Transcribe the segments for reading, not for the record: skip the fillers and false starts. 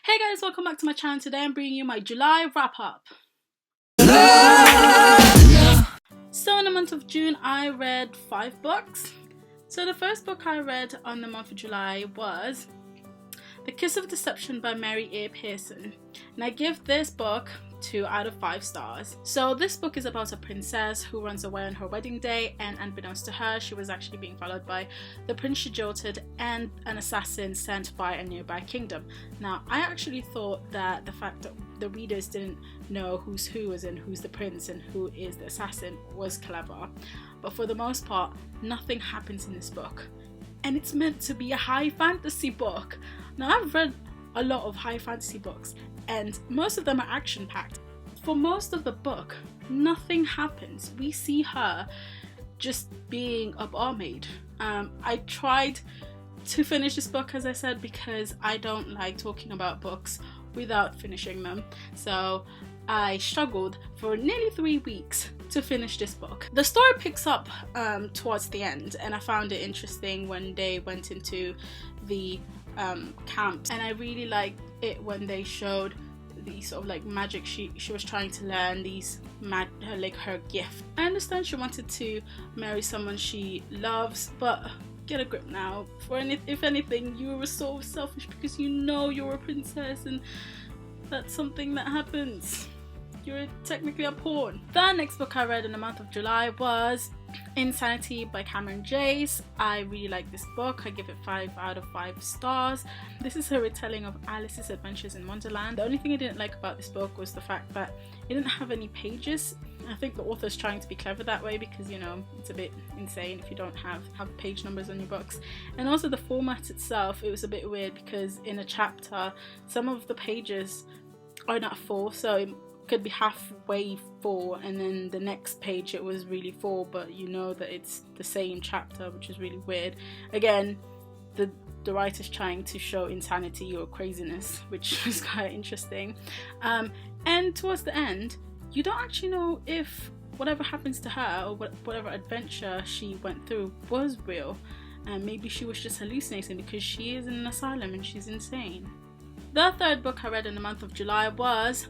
Hey guys, welcome back to my channel. Today I'm bringing you my July wrap up. So in the month of June I read 5 books. So the first book I read on the month of July was The Kiss of Deception by Mary A. Pearson, and I give this book 2 out of 5 stars. So this book is about a princess who runs away on her wedding day, and unbeknownst to her, she was actually being followed by the prince she jilted and an assassin sent by a nearby kingdom. Now, I actually thought that the fact that the readers didn't know who's who, as in who's the prince and who is the assassin, was clever. But for the most part, nothing happens in this book. And it's meant to be a high fantasy book. Now, I've read a lot of high fantasy books, and most of them are action-packed. For most of the book, nothing happens. We see her just being a barmaid. I tried to finish this book, as I said, because I don't like talking about books without finishing them. So I struggled for nearly 3 weeks to finish this book. The story picks up towards the end, and I found it interesting when they went into the camps, and I really liked it when they showed the sort of like magic she was trying to learn, her gift. I understand she wanted to marry someone she loves, but get a grip now. If anything, you were sort of selfish because you know you're a princess, and that's something that happens. You're technically a pawn. The next book I read in the month of July was Insanity by Cameron Jace. I really like this book. I give it 5 out of 5 stars. This is a retelling of Alice's Adventures in Wonderland. The only thing I didn't like about this book was the fact that it didn't have any pages. I think the author's trying to be clever that way because, you know, it's a bit insane if you don't have page numbers on your books. And also the format itself, it was a bit weird because in a chapter, some of the pages are not full, so it could be halfway full, and then the next page it was really full, but you know that it's the same chapter, which is really weird. Again, the writer's trying to show insanity or craziness, which is quite interesting. And towards the end, you don't actually know if whatever happens to her or whatever adventure she went through was real, and maybe she was just hallucinating because she is in an asylum and she's insane. The third book I read in the month of July was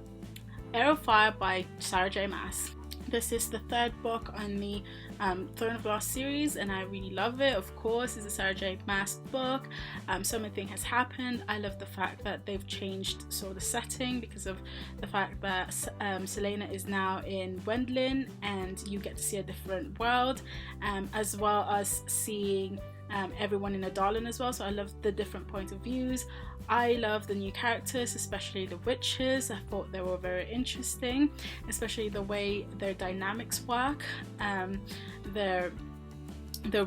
Arrowfire by Sarah J. Maas. This is the third book on the Throne of Glass series, and I really love it. Of course, it's a Sarah J. Maas book. So many things has happened. I love the fact that they've changed sort of the setting because of the fact that Selena is now in Wendlin, and you get to see a different world, as well as seeing everyone in Adalin as well. So I love the different point of views. I love the new characters, especially the witches. I thought they were very interesting, especially the way their dynamics work, their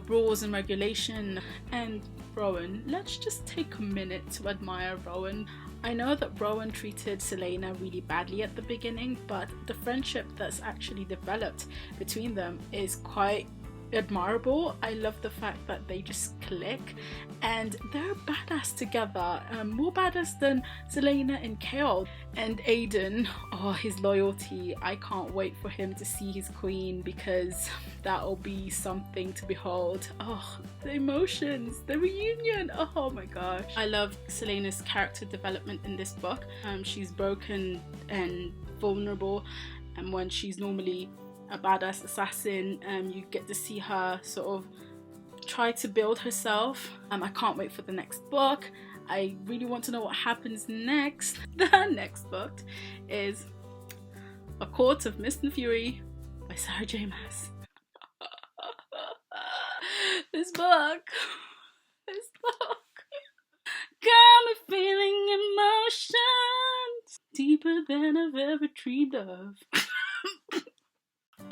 rules and regulation. And Rowan, let's just take a minute to admire Rowan. I know that Rowan treated Selena really badly at the beginning, but the friendship that's actually developed between them is quite admirable. I love the fact that they just click, and they're badass together, more badass than Selena and Chaol. And Aiden, oh, his loyalty, I can't wait for him to see his queen, because that'll be something to behold. Oh, the emotions, the reunion, oh my gosh. I love Selena's character development in this book. She's broken and vulnerable, and when she's normally a badass assassin, you get to see her sort of try to build herself. I can't wait for the next book. I really want to know what happens next. The next book is A Court of Mist and Fury by Sarah J. Maas. This book got me feeling emotions deeper than I've ever dreamed of.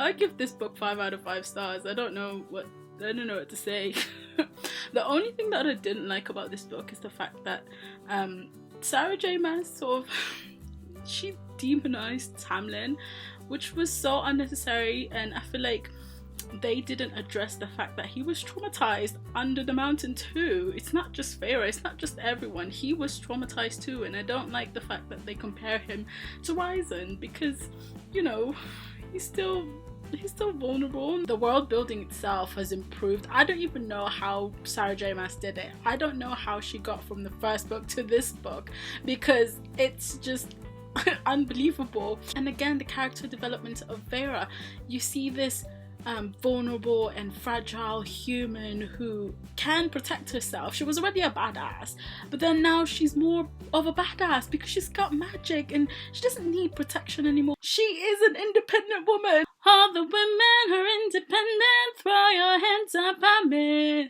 I give this book 5 out of 5 stars. I don't know what to say. The only thing that I didn't like about this book is the fact that Sarah J. Maas sort of she demonized Tamlin, which was so unnecessary, and I feel like they didn't address the fact that he was traumatized under the mountain too. It's not just Feyre, it's not just everyone. He was traumatized too, and I don't like the fact that they compare him to Ryzen because, you know, he's still he's so vulnerable. The world building itself has improved. I don't even know how Sarah J Maas did it. I don't know how she got from the first book to this book, because it's just unbelievable. And again, the character development of Vera, you see this vulnerable and fragile human who can protect herself. She was already a badass, but then now she's more of a badass because she's got magic and she doesn't need protection anymore. She is an independent woman. All the women are independent, throw your hands up at me.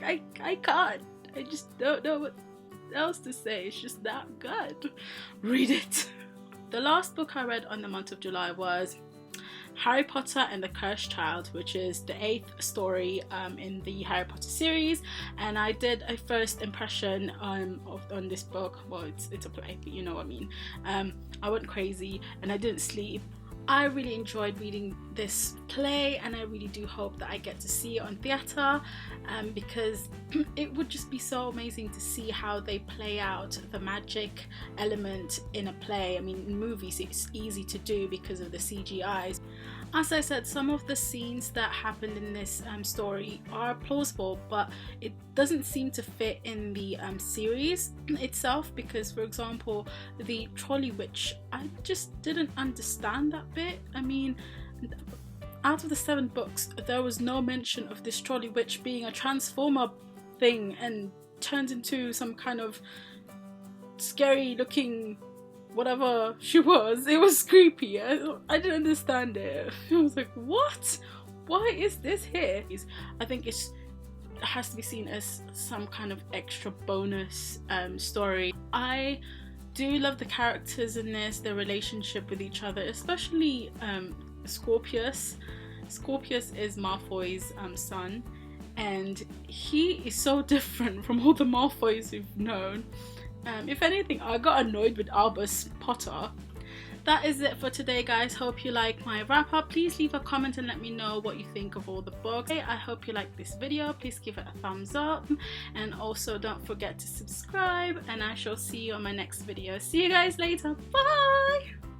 I can't. I just don't know what else to say. It's just that good. Read it. The last book I read on the month of July was Harry Potter and the Cursed Child, which is the 8th story in the Harry Potter series, and I did a first impression on this book. Well, it's a play, but you know what I mean. I went crazy and I didn't sleep. I really enjoyed reading this play, and I really do hope that I get to see it on theatre, because it would just be so amazing to see how they play out the magic element in a play. I mean, in movies it's easy to do because of the CGIs. As I said, some of the scenes that happened in this story are plausible, but it doesn't seem to fit in the series itself, because, for example, the trolley witch, I just didn't understand that bit. I mean, out of the 7 books, there was no mention of this trolley witch being a transformer thing and turned into some kind of scary looking whatever she was. It was creepy. I didn't understand it. I was like, what? Why is this here? I think it has to be seen as some kind of extra bonus story. I do love the characters in this, their relationship with each other, especially Scorpius. Scorpius is Malfoy's son, and he is so different from all the Malfoys we've known. If anything, I got annoyed with Albus Potter. That is it for today, guys. Hope you like my wrap up. Please leave a comment and let me know what you think of all the books. I hope you like this video. Please give it a thumbs up, and also don't forget to subscribe, and I shall see you on my next video. See you guys later. Bye.